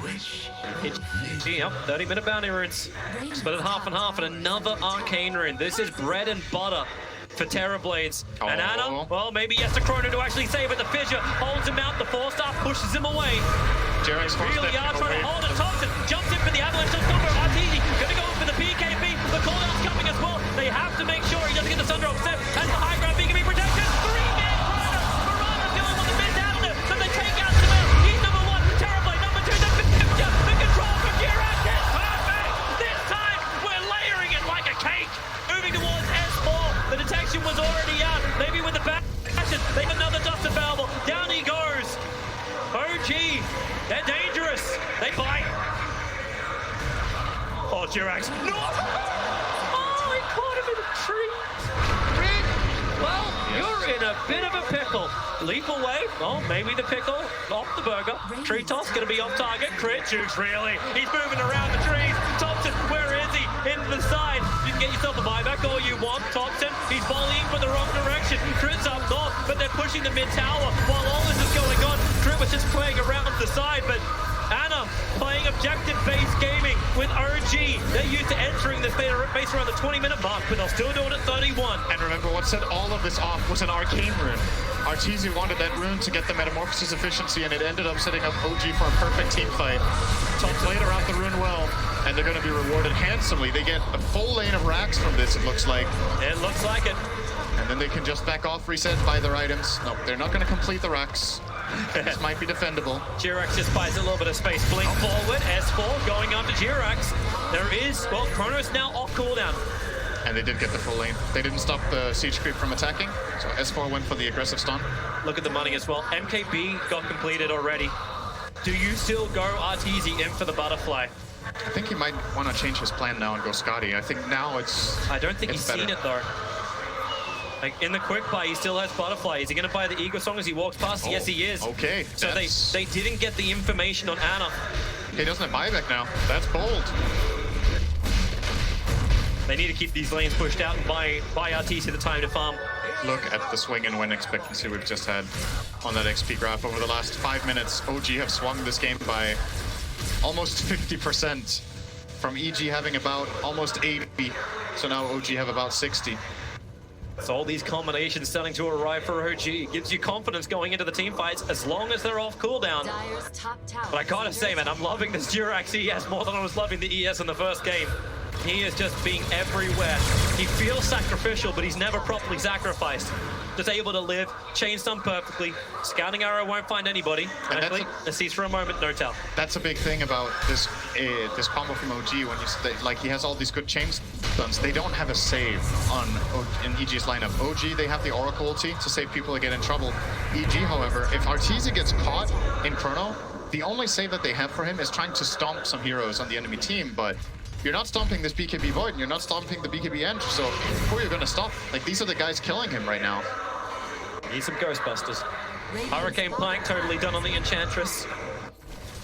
EG up, 30-minute bounty runes. Split it half and half, and another arcane rune. This is bread and butter for Terrorblades. And Ana, well, maybe he has to Chrono to actually save it. The Fissure holds him out. The 4-star pushes him away. Jerry's really are trying to hold it. Topson jumps in for the avalanche. arteezy gonna go for the BKB. The cooldown's coming as well. They have to make sure he doesn't get the Sunder upset. Has the high ground BKB protection. 3-man Chrono. Piranha's the only one that missed out on it. But they take out Sumiya. He's number 1. Terrorblade number 2. The control from Jirac is perfect. This time we're layering it like a cake. Moving towards S4. The detection was already out. Maybe with the back action, they have another dust available. Down he goes. OG, they're dangerous. They bite. Oh, Jirax. No! Oh, he caught him in a tree. Rick, well, you're in a bit of a pickle. Leap away. Oh, maybe the pickle off the burger. Tree toss gonna be off target. Crit juice, really. He's moving around the trees. Topson, where is he? Into the side. You can get yourself a buyback all you want. Topson, he's volleying for the wrong direction. Crit's up north, but they're pushing the mid tower while all this is going on. Crit was just playing around the side, but Ana playing objective-based gaming with OG. They're used to entering this base around the 20-minute mark, but they'll still do it at 31. And remember, what set all of this off was an arcane rune. Arteezy wanted that rune to get the metamorphosis efficiency, and it ended up setting up OG for a perfect team fight. Top played around the rune well, and they're going to be rewarded handsomely. They get a full lane of racks from this, it looks like. It looks like it. And then they can just back off, reset, buy their items. No, they're not going to complete the racks. This might be defendable. Jirax just buys a little bit of space. Blink forward. S4 going after Jirax. There is, well, Chrono's now off cooldown. And they did get the full lane. They didn't stop the siege creep from attacking, so S4 went for the aggressive stun. Look at the money as well. MKB got completed already. Do you still go arteezy in for the Butterfly? I think he might want to change his plan now and go Scotty. I think now it's I don't think he's better. seen it though. Like in the quick buy, he still has Butterfly. Is he going to buy the Eagle Song as he walks past? Yes, he is. Okay. So they didn't get the information on Ana. He doesn't have buyback now. That's bold. They need to keep these lanes pushed out and buy arteezy the time to farm. Look at the swing and win expectancy we've just had on that XP graph over the last 5 minutes. OG have swung this game by almost 50%. From EG having about almost 80. So now OG have about 60. So all these combinations starting to arrive for OG. Gives you confidence going into the team fights as long as they're off cooldown. Dire's top tower But I gotta say, man, I'm loving this Jirax ES more than I was loving the ES in the first game. He is just being everywhere. He feels sacrificial, but he's never properly sacrificed. Just able to live, chain stun perfectly. Scouting arrow won't find anybody. Actually, let's see for a moment, no tell. That's a big thing about this this combo from OG. When like he has all these good chain stuns, they don't have a save in EG's lineup. OG, they have the Oracle ulti to save people that get in trouble. EG, however, if arteezy gets caught in Chrono, the only save that they have for him is trying to stomp some heroes on the enemy team, but you're not stomping this BKB Void, and you're not stomping the BKB Ent, so who are you gonna stop? Like, these are the guys killing him right now. Need some Ghostbusters. Hurricane Plank totally done on the Enchantress.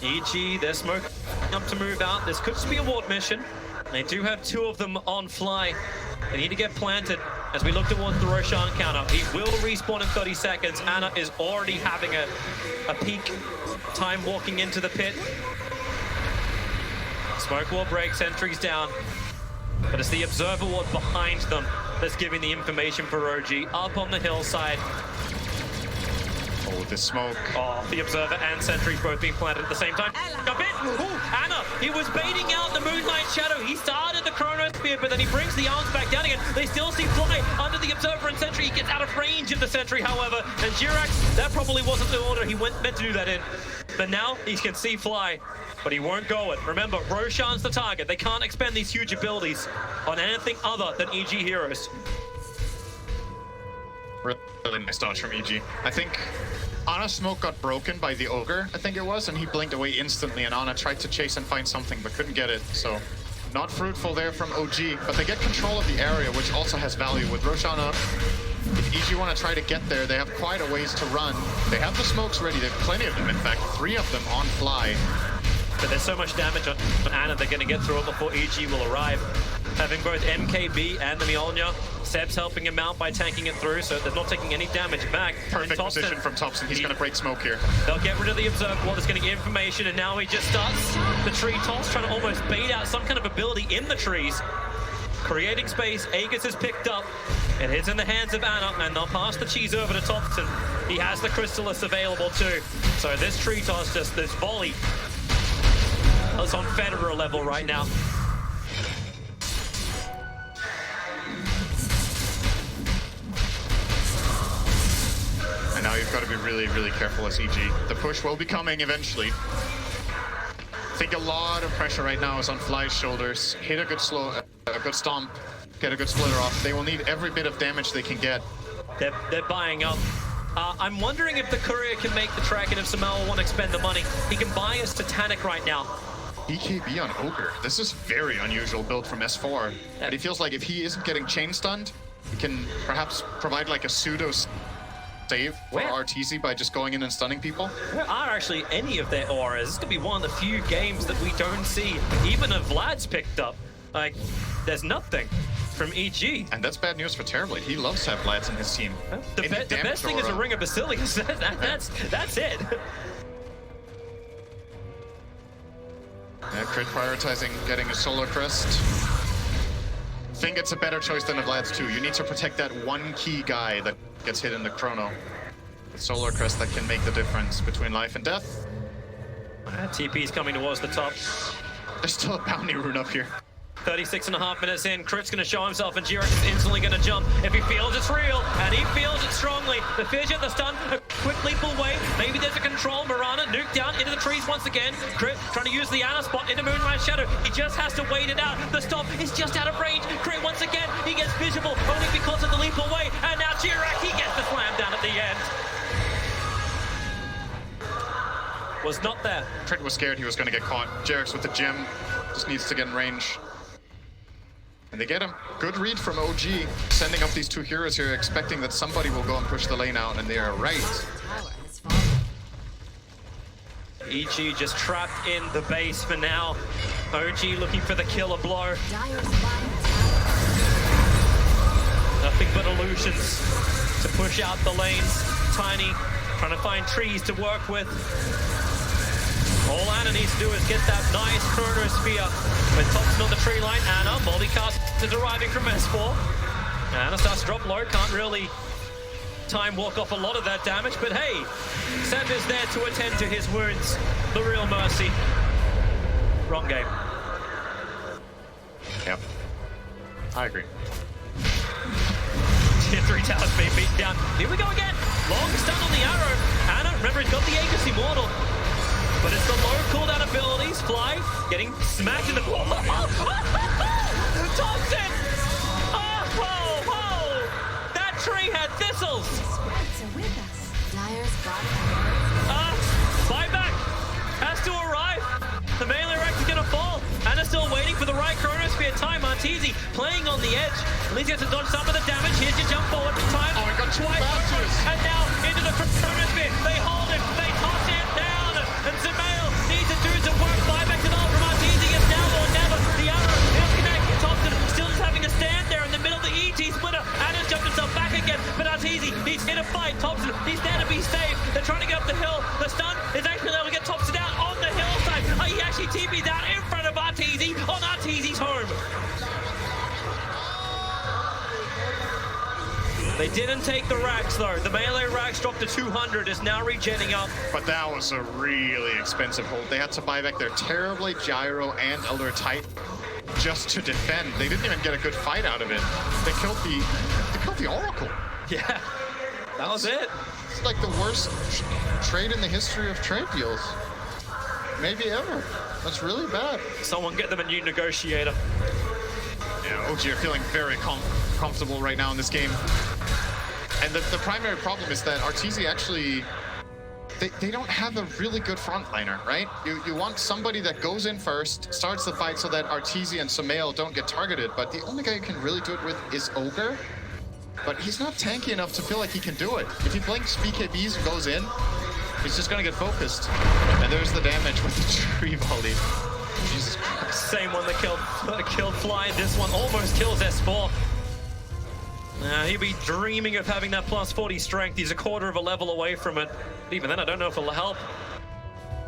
EG, they're smoking up to move out. This could just be a ward mission. They do have two of them on fly. They need to get planted as we look towards the Roshan counter. He will respawn in 30 seconds. Ana is already having a peak time walking into the pit. Smoke wall breaks, sentries down. But it's the observer ward behind them that's giving the information for OG. Up on the hillside. Oh, the smoke. Oh, the observer and sentries both being planted at the same time. A bit. Ooh, Ana, he was baiting out the Moonlight Shadow. He started the Chronosphere, but then he brings the arms back down again. They still see Fly under the observer and sentry. He gets out of range of the sentry, however. And Jirax, that probably wasn't the order he meant to do that in. But now he can see Fly, but he won't go it. Remember, Roshan's the target. They can't expend these huge abilities on anything other than EG heroes. Really nice dodge from EG. I think Ana's smoke got broken by the Ogre, I think it was, and he blinked away instantly, and Ana tried to chase and find something, but couldn't get it, so not fruitful there from OG, but they get control of the area, which also has value. With Roshan up, if EG want to try to get there, they have quite a ways to run. They have the smokes ready, they have plenty of them, in fact, 3 of them on fly. But there's so much damage on Ana, they're going to get through it before EG will arrive. Having both MKB and the Mjolnir, Seb's helping him out by tanking it through, so they're not taking any damage back. Perfect position from topson. He's going to break smoke here. They'll get rid of the Observer Wall, that's going to get information, and now he just starts the tree toss, trying to almost bait out some kind of ability in the trees. Creating space, Aegis is picked up. It is in the hands of Ana, and they'll pass the cheese over to Topson. He has the Crystallis available too. So this tree toss, just this volley, it's on Federer level right now. And now you've got to be really, really careful as EG. The push will be coming eventually. I think a lot of pressure right now is on Fly's shoulders. Hit a good stomp, get a good splitter off. They will need every bit of damage they can get. They're buying up. I'm wondering if the courier can make the track, and if Samuel won't expend the money. He can buy us Titanic right now. BKB on Ogre. This is very unusual build from S4. But he feels like if he isn't getting chain stunned, he can perhaps provide like a pseudo save for arteezy by just going in and stunning people. Where are actually any of their auras? This could be one of the few games that we don't see, even if Vlad's picked up. Like, there's nothing from EG. And that's bad news for Terrorblade. He loves to have Vlads in his team. The best thing is a Ring of Basilius. That's it. Yeah, Crit prioritizing getting a Solar Crest. I think it's a better choice than a Vlad's too. You need to protect that one key guy that gets hit in the Chrono. The Solar Crest that can make the difference between life and death. TP's coming towards the top. There's still a bounty rune up here. 36.5 minutes in, Crit's going to show himself, and Jirax is instantly going to jump. If he feels it's real, and he feels it strongly, the Fissure, the stun, a quick leap away. Maybe there's a control. Mirana nuked down into the trees once again. Crit trying to use the Ana spot into Moonlight Shadow. He just has to wait it out. The stop is just out of range. Crit once again, he gets visible only because of the leap away. And now Jirax, he gets the slam down at the end. Was not there. Crit was scared he was going to get caught. Jirax with the gem just needs to get in range. And they get him. Good read from OG, sending up these 2 heroes here, expecting that somebody will go and push the lane out, and they are right. EG just trapped in the base for now. OG looking for the killer blow. Nothing but illusions to push out the lanes. Tiny trying to find trees to work with. All Ana needs to do is get that nice Chronosphere. With Topson on the tree line, Ana, multicast is arriving from S4. Ana starts to drop low, can't really time walk off a lot of that damage, but hey, Seb is there to attend to his wounds. The real mercy. Wrong game. Yep. I agree. Tier 3 towers being beaten down. Here we go again. Long stun on the arrow. Anna, remember, he's got the Aegis Immortal. But it's the low cooldown abilities. Fly getting smacked in the... Topson! Oh! That tree had thistles! Spirits are with us. Dire's bottom. Buyback has to arrive. The melee rack is going to fall. Anna's still waiting for the right chronosphere time. Arteezy playing on the edge. At least he has to dodge some of the damage. Here's your jump forward. Time. Oh, he got two twice. bounces. And now into the chronosphere. They hold him. They toss him down. And Sumiya needs to do some work. Buyback to the ult from Arteezy. It's now or never. The arrow will connect. Topson still just having a stand there in the middle of the ET splitter. Anna's jumped himself back again. But Arteezy needs in a fight. Topson, he's there to be safe. They're trying to get up the hill. The stun is actually able to get Topson out on the hillside. He actually TP'd out in front of Arteezy on Arteezy's home. They didn't take the racks though. The melee racks dropped to 200, is now regenning up. But that was a really expensive hold. They had to buy back their terribly gyro and Elder Titan just to defend. They didn't even get a good fight out of it. They killed the Oracle. Yeah, that was it. It's like the worst trade in the history of trade deals. Maybe ever. That's really bad. Someone get them a new negotiator. Yeah, OG are feeling very comfortable right now in this game. And the primary problem is that Arteezy actually, they don't have a really good frontliner, right? You want somebody that goes in first, starts the fight so that Arteezy and Sumiya don't get targeted, but the only guy you can really do it with is Ogre. But he's not tanky enough to feel like he can do it. If he blinks BKBs and goes in, he's just gonna get focused. And there's the damage with the tree volley. Jesus Christ. Same one that killed Fly. This one almost kills S4. He'd be dreaming of having that plus 40 strength. He's a quarter of a level away from it. But even then, I don't know if it'll help.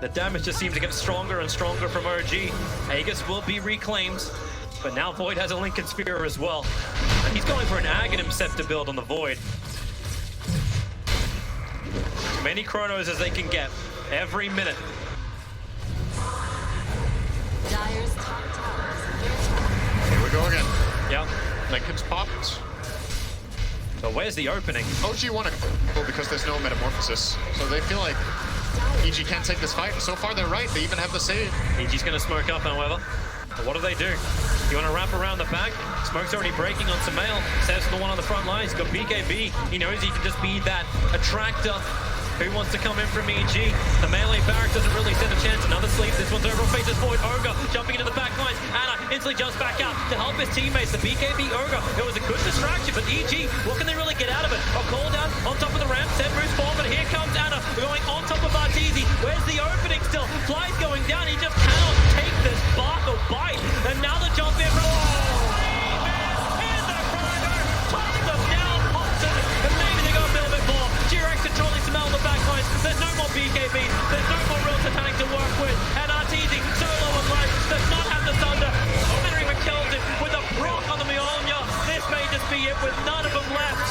The damage just seems to get stronger and stronger from OG. Aegis will be reclaimed, but now Void has a Lincoln Spear as well. And he's going for an Aghanim Scepter build on the Void. As many chronos as they can get every minute. Dire's top tower is under attack. Here we go again. Yeah. Lincoln's popped. So where's the opening? OG want to go because there's no metamorphosis. So they feel like EG can't take this fight. So far they're right. They even have the save. EG's going to smoke up, however. But what do? You want to wrap around the back? Smoke's already breaking on Sumiya. Says the one on the front line. He's got BKB. He knows he can just be that attractor. Who wants to come in from EG? The melee barrack doesn't really stand a chance. Another sleep. This one's over on faces Void. Ogre jumping into the back lines. Anna instantly jumps back out to help his teammates. The BKB Ogre. It was a good distraction, but EG, what can they really get out of it? A call down on top of the ramp. Set moves forward, but here comes Anna going on top of Arteezy. Where's the opening still? Fly's going down. He just cannot take this bark or bite. And now the jump in from... controlling Sumiya on the back lines. There's no more BKB. There's no more real Titanic to work with. And Arteezy, so low on life, does not have the thunder. Winner even kills him with a proc on the Mjolnir. This may just be it with none of them left.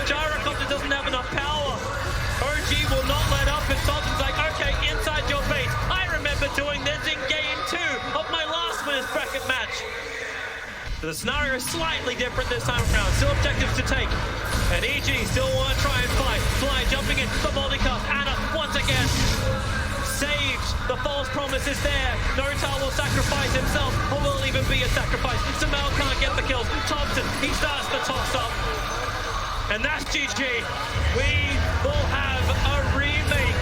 Gyrocopter doesn't have enough power. OG will not let up. And Topson's like, okay, inside your face. I remember doing this in game 2 of my last winners bracket match. The scenario is slightly different this time around. Still objectives to take. And EG still want to try and fight. Fly jumping in for Multicast. Anna once again saves. The false promise is there. Notar will sacrifice himself, or will it even be a sacrifice? Sumiya can't get the kills. Topson, he starts the toss up. And that's GG. We will have a remake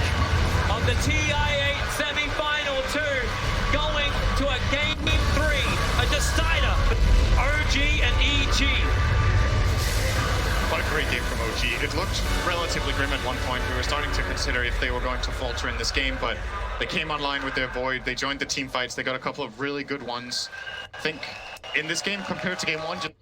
of the TI9 semi-final 2 going to a game 3. A decider. OG and EG. What a great game from OG. It looked relatively grim at one point. We were starting to consider if they were going to falter in this game, but they came online with their Void. They joined the team fights. They got a couple of really good ones. I think in this game, compared to game 1, just